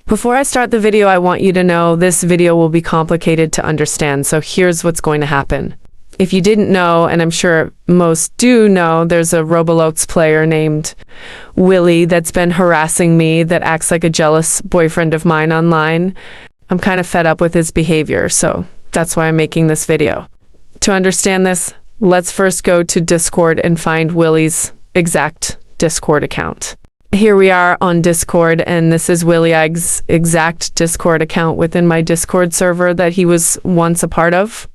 Before I start the video, I want you to know this video will be complicated to understand, so here's what's going to happen. If you didn't know, and I'm sure most do know, there's a Roblox player named Willy that's been harassing me, that acts like a jealous boyfriend of mine online. I'm kind of fed up with his behavior, so that's why I'm making this video. To understand this, let's first go to Discord and find Willy's exact Discord account. Here we are on Discord, and this is WillingAz9's exact Discord account within my Discord server that he was once a part of.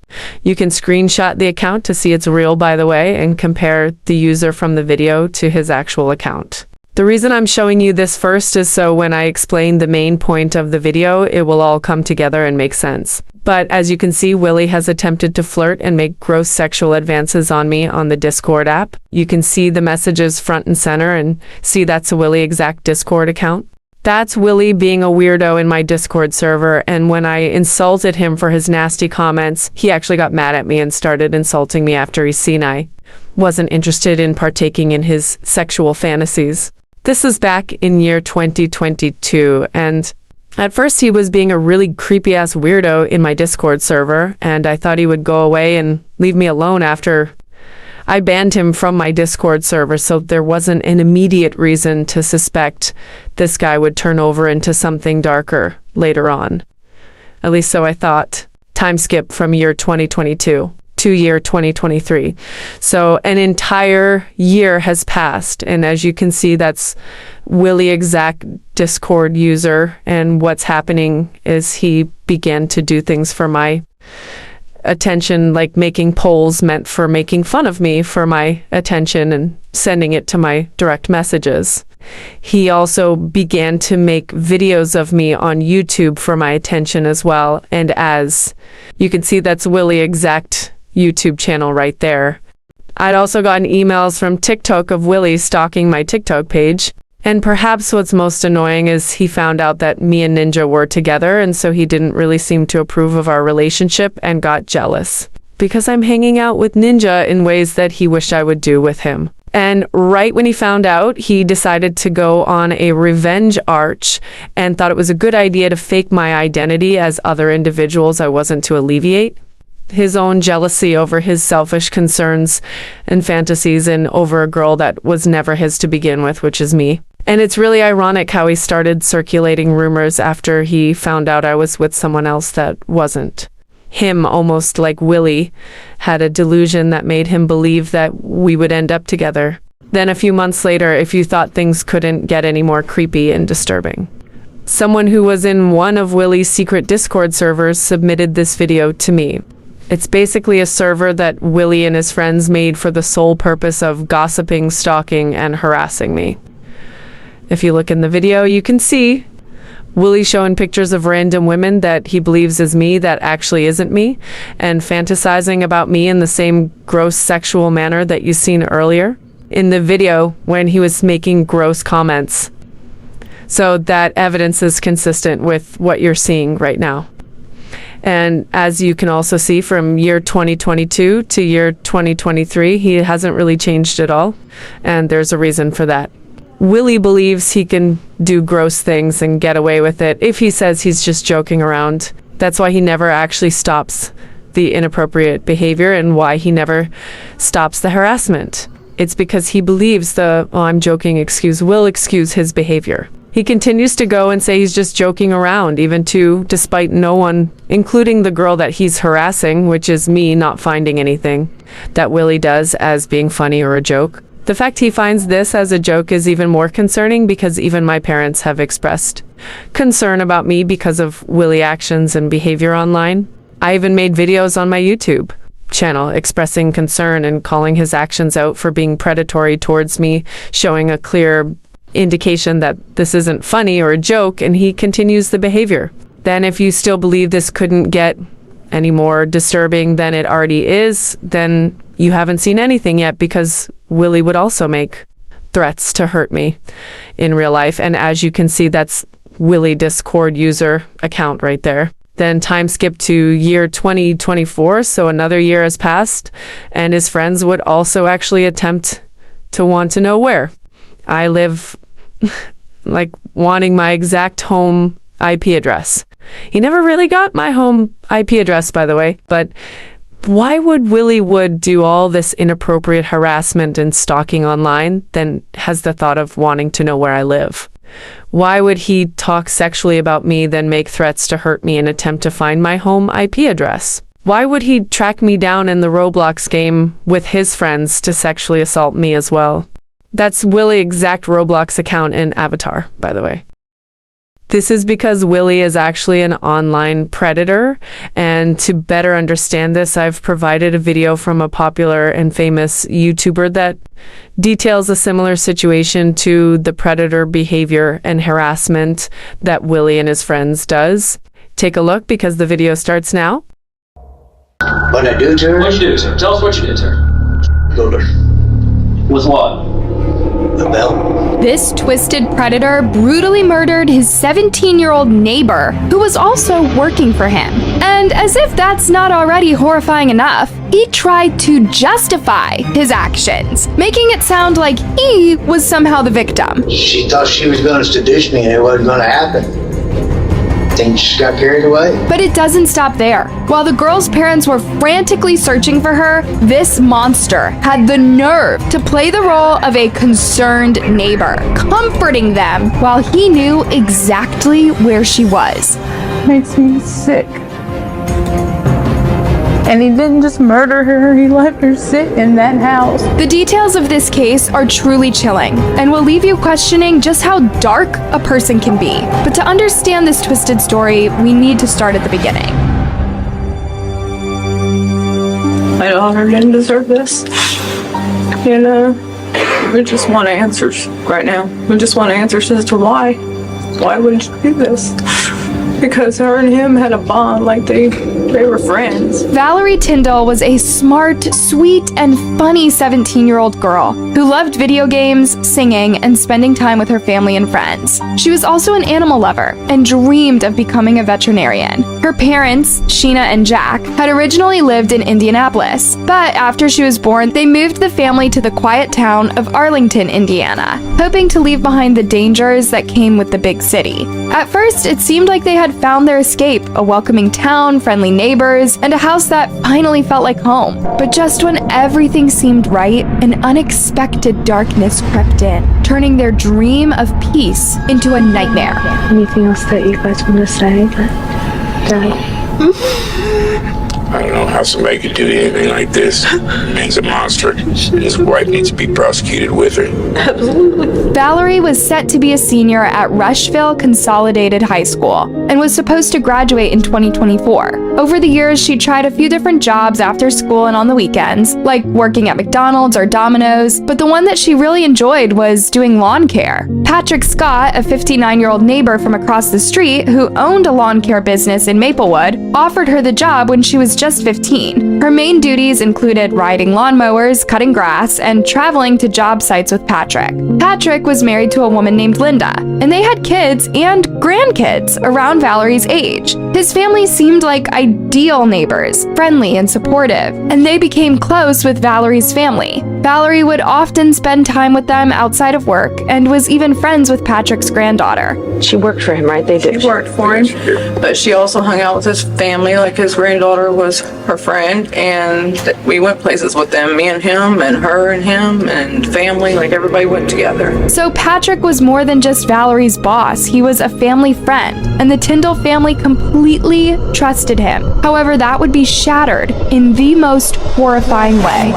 You can screenshot the account to see it's real, by the way, and compare the user from the video to his actual account. The reason I'm showing you this first is so when I explain the main point of the video, it will all come together and make sense. But as you can see, Willy has attempted to flirt and make gross sexual advances on me on the Discord app. You can see the messages front and center and see that's a Willy exact Discord account. That's Willy being a weirdo in my Discord server, and when I insulted him for his nasty comments, he actually got mad at me and started insulting me after he's seen I wasn't interested in partaking in his sexual fantasies. This is back in year 2022, and at first he was being a really creepy-ass weirdo in my Discord server, and I thought he would go away and leave me alone after I banned him from my Discord server, so there wasn't an immediate reason to suspect this guy would turn over into something darker later on. At least so I thought. Time skip from year 2022 to year 2023. So an entire year has passed, and as you can see, that's Willy exact Discord user, and what's happening is he began to do things for my attention, like making polls meant for making fun of me for my attention and sending it to my direct messages. He also began to make videos of me on YouTube for my attention as well, and as you can see, that's Willy exact YouTube channel right there. I'd also gotten emails from TikTok of Willy stalking my TikTok page. And perhaps what's most annoying is he found out that me and Ninja were together, and so he didn't really seem to approve of our relationship and got jealous because I'm hanging out with Ninja in ways that he wished I would do with him. And right when he found out, he decided to go on a revenge arch and thought it was a good idea to fake my identity as other individuals I wasn't to alleviate his own jealousy over his selfish concerns and fantasies and over a girl that was never his to begin with, which is me. And it's really ironic how he started circulating rumors after he found out I was with someone else that wasn't him, almost like Willy had a delusion that made him believe that we would end up together. Then a few months later, if you thought things couldn't get any more creepy and disturbing, someone who was in one of Willy's secret Discord servers submitted this video to me. It's basically a server that Willy and his friends made for the sole purpose of gossiping, stalking, and harassing me. If you look in the video, you can see Willy showing pictures of random women that he believes is me that actually isn't me, and fantasizing about me in the same gross sexual manner that you've seen earlier in the video when he was making gross comments. So that evidence is consistent with what you're seeing right now. And as you can also see from year 2022 to year 2023, he hasn't really changed at all, and there's a reason for that. Willy believes he can do gross things and get away with it if he says he's just joking around. That's why he never actually stops the inappropriate behavior and why he never stops the harassment. It's because he believes I'm joking excuse will excuse his behavior. He continues to go and say he's just joking around, despite no one, including the girl that he's harassing, which is me, not finding anything that Willy does as being funny or a joke. The fact he finds this as a joke is even more concerning because even my parents have expressed concern about me because of Willy actions and behavior online. I even made videos on my YouTube channel expressing concern and calling his actions out for being predatory towards me, showing a clear indication that this isn't funny or a joke, and he continues the behavior. Then if you still believe this couldn't get any more disturbing than it already is, then you haven't seen anything yet, because Willy would also make threats to hurt me in real life. And as you can see, that's Willy Discord user account right there. Then time skip to year 2024, so another year has passed, and his friends would also actually attempt to want to know where I live, like wanting my exact home IP address. He never really got my home IP address, by the way, but why would Willy Wood do all this inappropriate harassment and stalking online, then has the thought of wanting to know where I live? Why would he talk sexually about me, then make threats to hurt me and attempt to find my home IP address? Why would he track me down in the Roblox game with his friends to sexually assault me as well? That's Willy's exact Roblox account and avatar, by the way. This is because Willy is actually an online predator, and to better understand this, I've provided a video from a popular and famous YouTuber that details a similar situation to the predator behavior and harassment that Willy and his friends does. Take a look because the video starts now. What I do to her? What'd you do to her? Tell us what you did to her. Killed her. With what? A belt. This twisted predator brutally murdered his 17-year-old neighbor, who was also working for him. And as if that's not already horrifying enough, he tried to justify his actions, making it sound like he was somehow the victim. She thought she was going to seduce me and it wasn't going to happen. Think she got carried away. But it doesn't stop there. While the girl's parents were frantically searching for her, this monster had the nerve to play the role of a concerned neighbor, comforting them while he knew exactly where she was. Makes me sick. And he didn't just murder her, he let her sit in that house. The details of this case are truly chilling and will leave you questioning just how dark a person can be. But to understand this twisted story, we need to start at the beginning. My daughter didn't deserve this. You know, we just want answers right now. We just want answers as to why. Why would you do this? Because her and him had a bond, like they were friends. Valerie Tyndall was a smart, sweet, and funny 17-year-old girl who loved video games, singing, and spending time with her family and friends. She was also an animal lover and dreamed of becoming a veterinarian. Her parents, Sheena and Jack, had originally lived in Indianapolis, but after she was born, they moved the family to the quiet town of Arlington, Indiana, hoping to leave behind the dangers that came with the big city. At first, it seemed like they had found their escape, a welcoming town, friendly neighbors, and a house that finally felt like home. But just when everything seemed right, an unexpected darkness crept in, turning their dream of peace into a nightmare. Anything else that you guys want to say? Dad? I don't know how somebody could do anything like this. Man's a monster. His wife needs to be prosecuted with her. Valerie was set to be a senior at Rushville Consolidated High School and was supposed to graduate in 2024. Over the years, she tried a few different jobs after school and on the weekends, like working at McDonald's or Domino's, but the one that she really enjoyed was doing lawn care. Patrick Scott, a 59-year-old neighbor from across the street who owned a lawn care business in Maplewood, offered her the job when she was just 15. Her main duties included riding lawnmowers, cutting grass, and traveling to job sites with Patrick. Patrick was married to a woman named Linda, and they had kids and grandkids around Valerie's age. His family seemed like ideal neighbors, friendly and supportive, and they became close with Valerie's family. Valerie would often spend time with them outside of work and was even friends with Patrick's granddaughter. She worked for him, right? They did. She worked for him, but she also hung out with his family, like his granddaughter was her friend, and we went places with them, me and him, and her and him, and family, like everybody went together. So Patrick was more than just Valerie's boss, he was a family friend, and the Tyndall family completely trusted him. However, that would be shattered in the most horrifying way.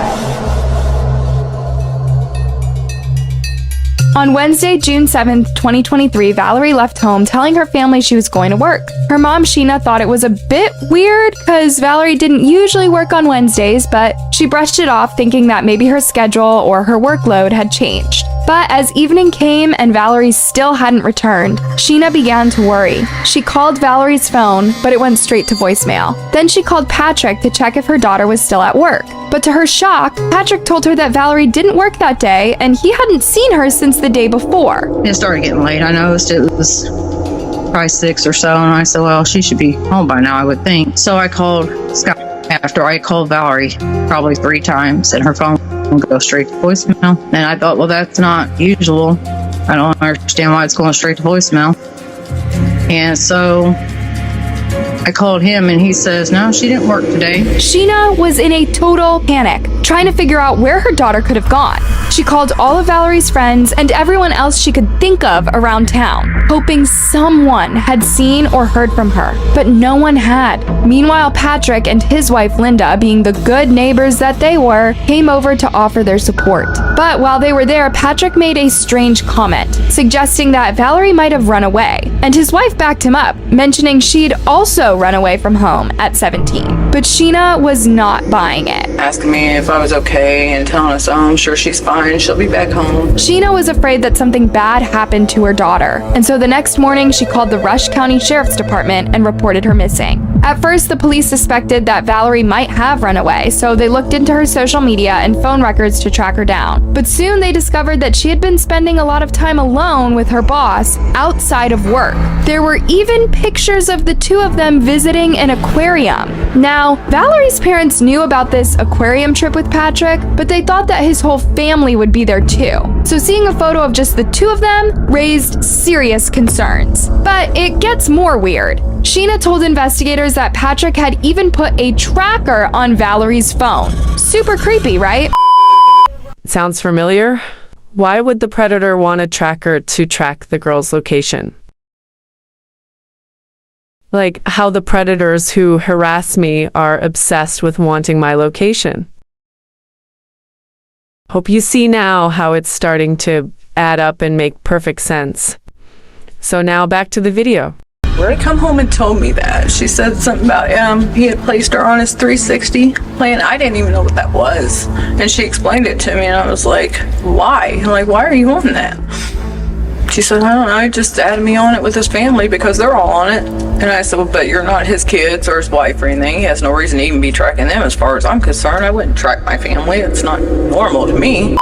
On Wednesday, June 7th, 2023, Valerie left home telling her family she was going to work. Her mom, Sheena, thought it was a bit weird because Valerie didn't usually work on Wednesdays, but she brushed it off thinking that maybe her schedule or her workload had changed. But as evening came and Valerie still hadn't returned, Sheena began to worry. She called Valerie's phone, but it went straight to voicemail. Then she called Patrick to check if her daughter was still at work. But to her shock, Patrick told her that Valerie didn't work that day and he hadn't seen her since the day before. It started getting late. I noticed it was probably 6 or so, and I said, well, she should be home by now, I would think. So I called Scott after I called Valerie probably 3 times, and her phone would go straight to voicemail. And I thought, well, that's not usual. I don't understand why it's going straight to voicemail. And so I called him and he says, no, she didn't work today. Sheena was in a total panic, trying to figure out where her daughter could have gone. She called all of Valerie's friends and everyone else she could think of around town, hoping someone had seen or heard from her, but no one had. Meanwhile, Patrick and his wife Linda, being the good neighbors that they were, came over to offer their support. But while they were there, Patrick made a strange comment, suggesting that Valerie might have run away, and his wife backed him up, mentioning she'd also run away from home at 17. But Sheena was not buying it. Asking me if I was okay and telling us, oh, I'm sure she's fine. She'll be back home. Sheena was afraid that something bad happened to her daughter, and so the next morning she called the Rush County Sheriff's Department and reported her missing. At first, the police suspected that Valerie might have run away, so they looked into her social media and phone records to track her down. But soon they discovered that she had been spending a lot of time alone with her boss outside of work. There were even pictures of the two of them visiting an aquarium. Now, Valerie's parents knew about this aquarium trip with Patrick, but they thought that his whole family would be there too. So seeing a photo of just the two of them raised serious concerns. But it gets more weird. Sheena told investigators that Patrick had even put a tracker on Valerie's phone. Super creepy, right? Sounds familiar? Why would the predator want a tracker to track the girl's location? Like how the predators who harass me are obsessed with wanting my location. Hope you see now how it's starting to add up and make perfect sense. So now back to the video. She come home and told me that. She said something about he had placed her on his 360 plan. I didn't even know what that was. And she explained it to me and I was like, why? I'm like, why are you on that? She said, I don't know, he just added me on it with his family because they're all on it. And I said, well, but you're not his kids or his wife or anything. He has no reason to even be tracking them as far as I'm concerned. I wouldn't track my family. It's not normal to me.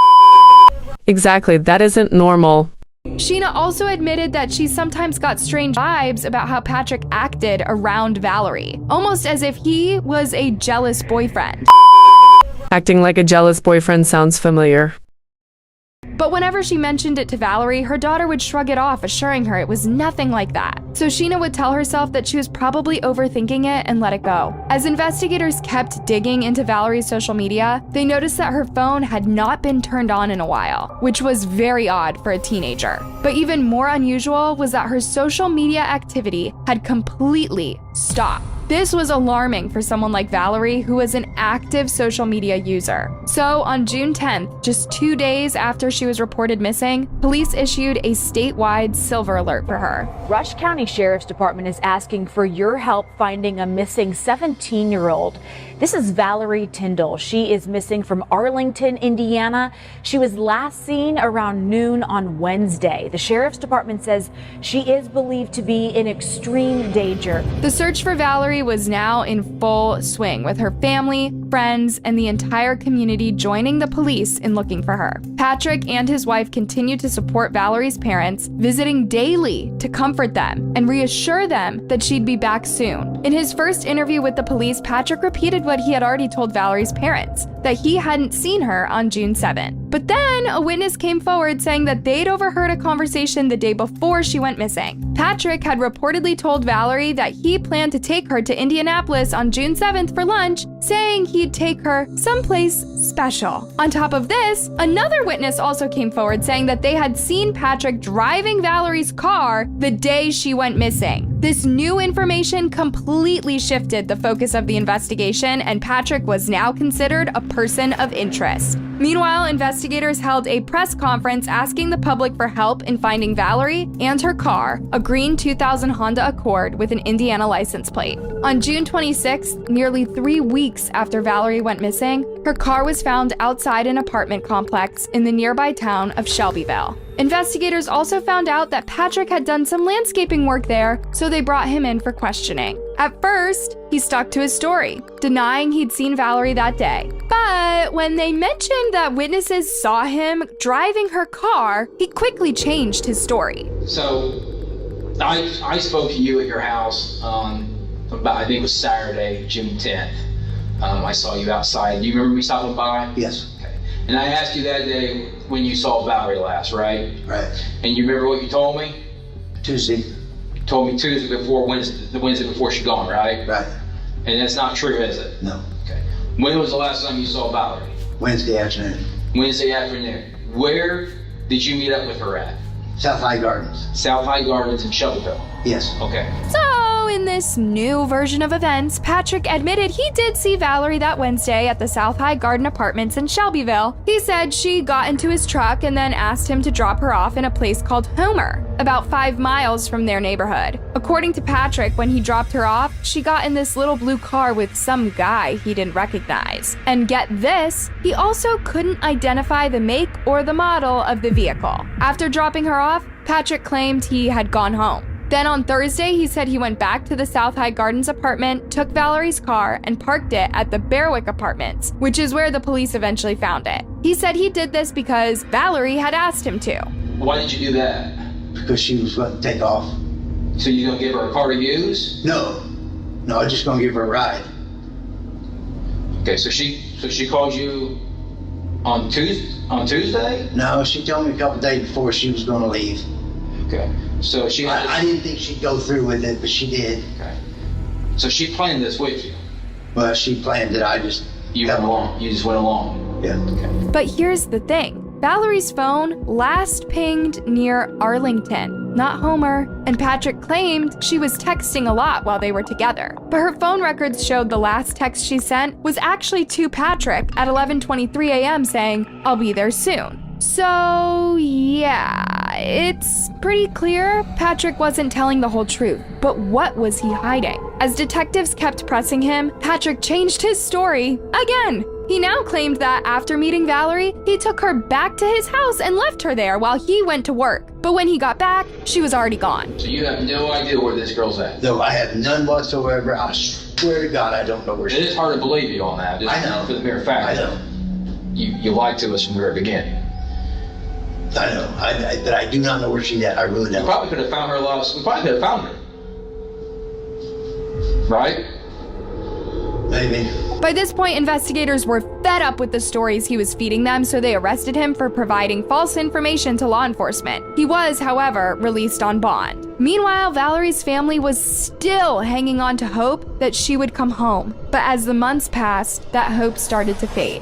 Exactly, that isn't normal. Sheena also admitted that she sometimes got strange vibes about how Patrick acted around Valerie, almost as if he was a jealous boyfriend. Acting like a jealous boyfriend sounds familiar. But whenever she mentioned it to Valerie, her daughter would shrug it off, assuring her it was nothing like that. So Sheena would tell herself that she was probably overthinking it and let it go. As investigators kept digging into Valerie's social media, they noticed that her phone had not been turned on in a while, which was very odd for a teenager. But even more unusual was that her social media activity had completely stopped. This was alarming for someone like Valerie, who was an active social media user. So on June 10th, just 2 days after she was reported missing, police issued a statewide silver alert for her. Rush County Sheriff's Department is asking for your help finding a missing 17-year-old. This is Valerie Tyndall. She is missing from Arlington, Indiana. She was last seen around noon on Wednesday. The Sheriff's Department says she is believed to be in extreme danger. The search for Valerie was now in full swing, with her family, friends, and the entire community joining the police in looking for her. Patrick and his wife continued to support Valerie's parents, visiting daily to comfort them and reassure them that she'd be back soon. In his first interview with the police, Patrick repeated what he had already told Valerie's parents, that he hadn't seen her on June 7th. But then a witness came forward saying that they'd overheard a conversation the day before she went missing. Patrick had reportedly told Valerie that he planned to take her to Indianapolis on June 7th for lunch, saying he'd take her someplace special. On top of this, another witness also came forward saying that they had seen Patrick driving Valerie's car the day she went missing. This new information completely shifted the focus of the investigation, and Patrick was now considered a person of interest. Meanwhile, investigators held a press conference asking the public for help in finding Valerie and her car, a green 2000 Honda Accord with an Indiana license plate. On June 26th, nearly 3 weeks after Valerie went missing, her car was found outside an apartment complex in the nearby town of Shelbyville. Investigators also found out that Patrick had done some landscaping work there, so they brought him in for questioning. At first, he stuck to his story, denying he'd seen Valerie that day. But when they mentioned that witnesses saw him driving her car, he quickly changed his story. So, I spoke to you at your house about, I think it was Saturday, June 10th. I saw you outside. Do you remember me stopping by? Yes. Okay. And I asked you that day when you saw Valerie last, right? Right. And you remember what you told me? Tuesday. told me Tuesday before the Wednesday before she gone, right? Right. And that's not true, is it? No. Okay. When was the last time you saw Valerie? Wednesday afternoon. Wednesday afternoon. Where did you meet up with her at? South High Gardens. South High Gardens in Shelbyville. Yes. Okay. So, in this new version of events, Patrick admitted he did see Valerie that Wednesday at the South High Garden Apartments in Shelbyville. He said she got into his truck and then asked him to drop her off in a place called Homer, about 5 miles from their neighborhood. According to Patrick, when he dropped her off, she got in this little blue car with some guy he didn't recognize. And get this, he also couldn't identify the make or the model of the vehicle. After dropping her off, Patrick claimed he had gone home. Then on Thursday, he said he went back to the South High Gardens apartment, took Valerie's car, and parked it at the Berwick Apartments, which is where the police eventually found it. He said he did this because Valerie had asked him to. Why did you do that? Because she was going to take off. So you gonna give her a car to use? No, I was just going to give her a ride. Okay, so she called you on Tuesday? No, she told me a couple days before she was going to leave. Okay. So she had I didn't think she'd go through with it, but she did. Okay. So she planned this with you? Well, she planned it. I just... You went along? You just went along? Yeah. Okay. But here's the thing. Valerie's phone last pinged near Arlington, not Homer, and Patrick claimed she was texting a lot while they were together. But her phone records showed the last text she sent was actually to Patrick at 11:23 a.m. saying, "I'll be there soon." So, yeah, it's pretty clear Patrick wasn't telling the whole truth. But what was he hiding? As detectives kept pressing him, Patrick changed his story again. He now claimed that after meeting Valerie, he took her back to his house and left her there while he went to work. But when he got back, she was already gone. So you have no idea where this girl's at? No, I have none whatsoever. I swear to God, I don't know where she is. It is hard to believe you on that. Just I know. For the mere fact. I know. You lied to us from the very beginning. I know. But I do not know where she's at. I really We don't. probably could have found her we probably could have found her. Right? Maybe. By this point, investigators were fed up with the stories he was feeding them, so they arrested him for providing false information to law enforcement. He was, however, released on bond. Meanwhile, Valerie's family was still hanging on to hope that she would come home. But as the months passed, that hope started to fade.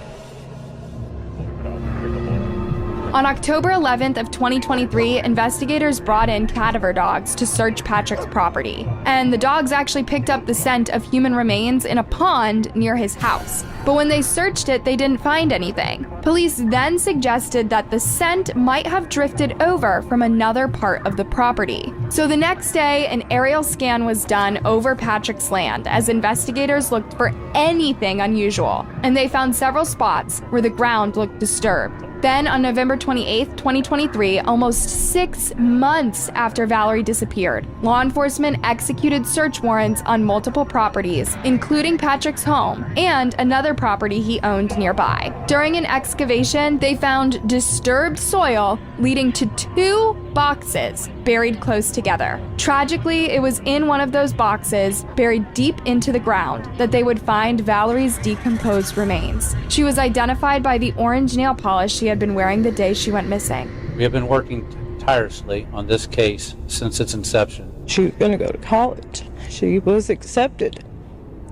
On October 11th of 2023, investigators brought in cadaver dogs to search Patrick's property. And the dogs actually picked up the scent of human remains in a pond near his house. But when they searched it, they didn't find anything. Police then suggested that the scent might have drifted over from another part of the property. So the next day, an aerial scan was done over Patrick's land as investigators looked for anything unusual. And they found several spots where the ground looked disturbed. Then on November 28th, 2023, almost 6 months after Valerie disappeared, law enforcement executed search warrants on multiple properties, including Patrick's home and another property he owned nearby. During an excavation, they found disturbed soil leading to 2 boxes buried close together. Tragically, it was in one of those boxes, buried deep into the ground, that they would find Valerie's decomposed remains. She was identified by the orange nail polish she had been wearing the day she went missing. We have been working tirelessly on this case since its inception. She was going to go to college. She was accepted.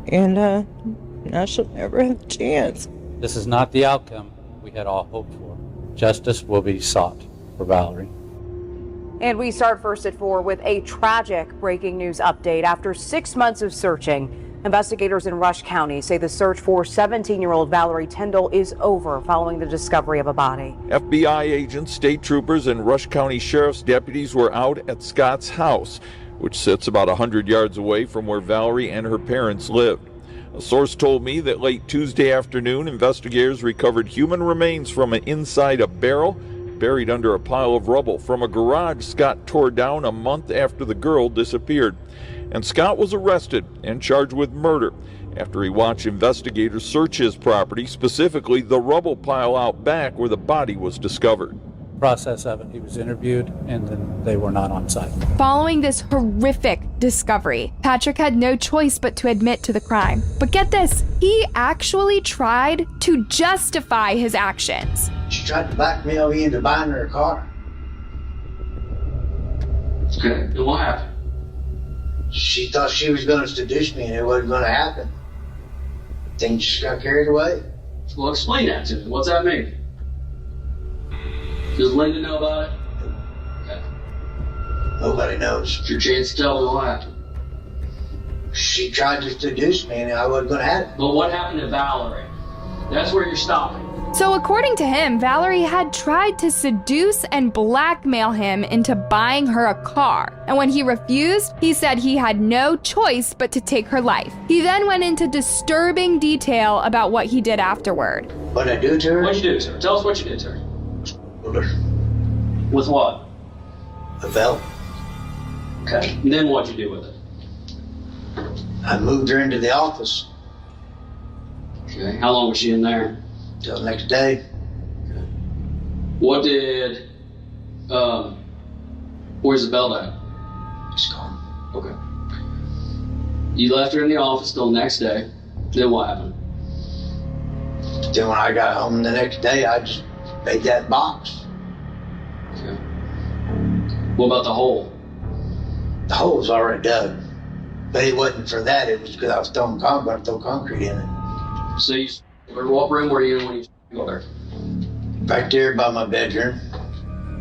And now she'll never have a chance. This is not the outcome we had all hoped for. Justice will be sought for Valerie. And we start first at 4 with a tragic breaking news update. After 6 months of searching, investigators in Rush County say the search for 17-year-old Valerie Tyndall is over following the discovery of a body. FBI agents, state troopers, and Rush County Sheriff's deputies were out at Scott's house, which sits about 100 yards away from where Valerie and her parents lived. A source told me that late Tuesday afternoon, investigators recovered human remains from inside a barrel buried under a pile of rubble from a garage Scott tore down a month after the girl disappeared. And Scott was arrested and charged with murder after he watched investigators search his property, specifically the rubble pile out back where the body was discovered. Process of it, he was interviewed and then they were not on site. Following this horrific discovery, Patrick had no choice but to admit to the crime. But get this, he actually tried to justify his actions. She tried to blackmail me into buying her a car. Okay, what happened? She thought she was going to seduce me and it wasn't going to happen. Things just got carried away. Well, explain that to me. What's that mean? Does Linda know about it? Okay. Nobody knows. It's your chance to tell me what happened. She tried to seduce me and I wasn't going to have it. But what happened to Valerie? That's where you're stopping. So according to him, Valerie had tried to seduce and blackmail him into buying her a car. And when he refused, he said he had no choice but to take her life. He then went into disturbing detail about what he did afterward. What did I do to her? What'd you do to her? Tell us what you did to her. Killed her. With what? A belt. Okay. And then what'd you do with it? I moved her into the office. Okay. How long was she in there? Till the next day. What did, where's the belt at? It's gone. Okay. You left her in the office till the next day. Then what happened? Then when I got home the next day, I just made that box. Okay. What about the hole? The hole was already dug. But it wasn't for that, it was because I was throwing concrete in it. So you, what room were you in when you got her? Back there by my bedroom.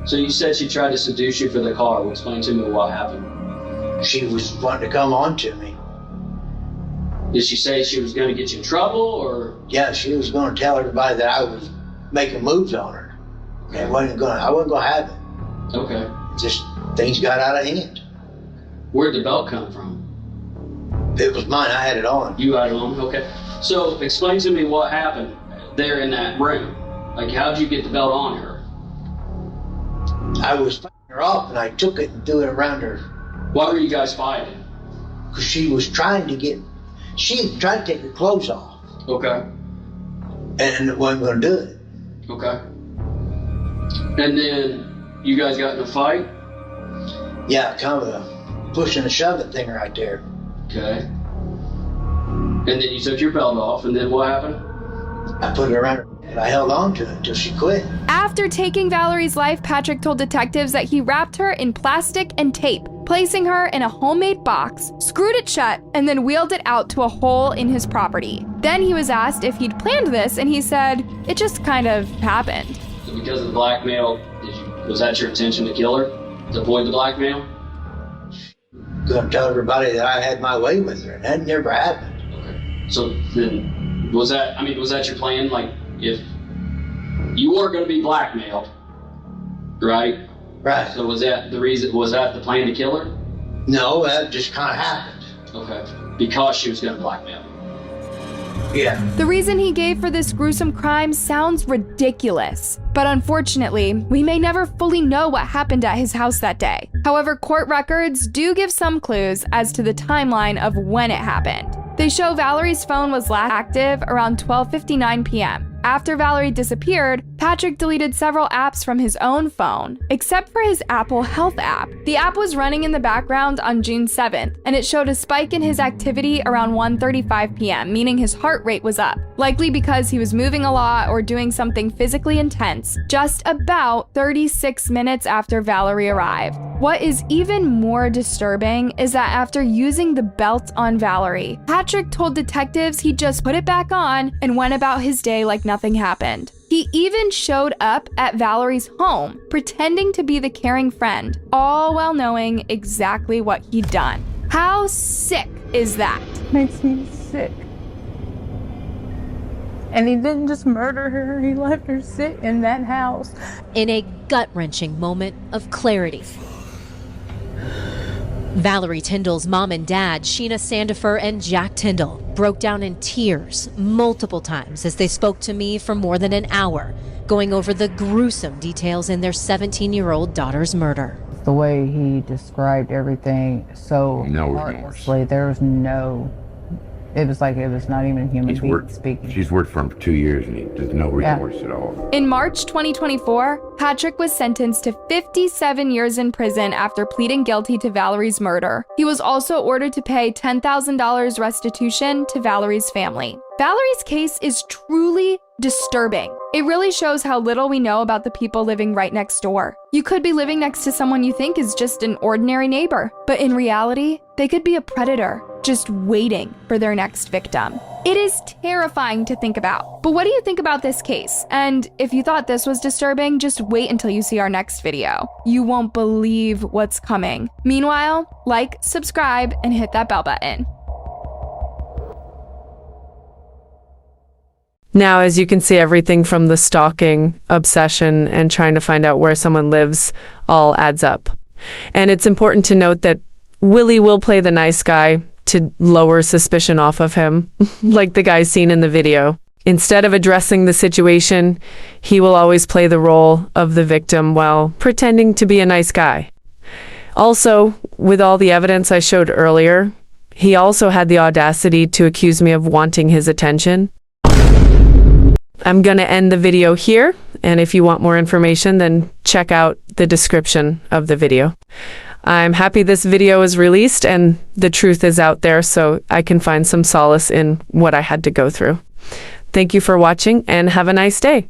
So you said she tried to seduce you for the car. Well, explain to me what happened. She was wanting to come on to me. Did she say she was going to get you in trouble, or? Yeah, she was going to tell everybody that I was making moves on her. And I wasn't going to have it. Okay. Just things got out of hand. Where'd the belt come from? It was mine. I had it on. You had it on? Okay. So explain to me what happened there in that room. Like, how'd you get the belt on her? I was fighting her off and I took it and threw it around her. Why were you guys fighting? Because she was trying to tried to take her clothes off. Okay. And wasn't going to do it. Okay. And then you guys got in a fight? Yeah, kind of a pushing and shoving thing right there. Okay. And then you took your belt off, and then what happened? I put it around her and I held on to it until she quit. After taking Valerie's life, Patrick told detectives that he wrapped her in plastic and tape, placing her in a homemade box, screwed it shut, and then wheeled it out to a hole in his property. Then he was asked if he'd planned this, and he said it just kind of happened. So because of the blackmail, was that your intention to kill her? To avoid the blackmail? Gonna tell everybody that I had my way with her, and that never happened. Okay. So then, was that your plan? Like, if you were going to be blackmailed, right? Right. So was that the reason? Was that the plan to kill her? No, that just kind of happened. Okay. Because she was going to blackmail you. Yeah. The reason he gave for this gruesome crime sounds ridiculous, but unfortunately, we may never fully know what happened at his house that day. However, court records do give some clues as to the timeline of when it happened. They show Valerie's phone was last active around 12:59 p.m. After Valerie disappeared, Patrick deleted several apps from his own phone, except for his Apple Health app. The app was running in the background on June 7th, and it showed a spike in his activity around 1:35 p.m., meaning his heart rate was up, likely because he was moving a lot or doing something physically intense, just about 36 minutes after Valerie arrived. What is even more disturbing is that after using the belt on Valerie, Patrick told detectives he just put it back on and went about his day like nothing happened. He even showed up at Valerie's home, pretending to be the caring friend, all while knowing exactly what he'd done. How sick is that? Makes me sick. And he didn't just murder her, he left her sit in that house. In a gut-wrenching moment of clarity, Valerie Tyndall's mom and dad, Sheena Sandifer and Jack Tyndall, broke down in tears multiple times as they spoke to me for more than an hour, going over the gruesome details in their 17-year-old daughter's murder. The way he described everything so heartlessly, there was no, it was like it was not even a human being speaking. She's worked for him for 2 years and there's no remorse at all. In March 2024, Patrick was sentenced to 57 years in prison after pleading guilty to Valerie's murder. He was also ordered to pay $10,000 restitution to Valerie's family. Valerie's case is truly disturbing. It really shows how little we know about the people living right next door. You could be living next to someone you think is just an ordinary neighbor, but in reality, They could be a predator, just waiting for their next victim. It is terrifying to think about. But what do you think about this case? And if you thought this was disturbing, just wait until you see our next video. You won't believe what's coming. Meanwhile, like, subscribe, and hit that bell button. Now, as you can see, everything from the stalking, obsession, and trying to find out where someone lives all adds up. And it's important to note that Willy will play the nice guy to lower suspicion off of him, like the guy seen in the video. Instead of addressing the situation, he will always play the role of the victim while pretending to be a nice guy. Also, with all the evidence I showed earlier, he also had the audacity to accuse me of wanting his attention. I'm going to end the video here, and if you want more information, then check out the description of the video. I'm happy this video is released and the truth is out there so I can find some solace in what I had to go through. Thank you for watching and have a nice day.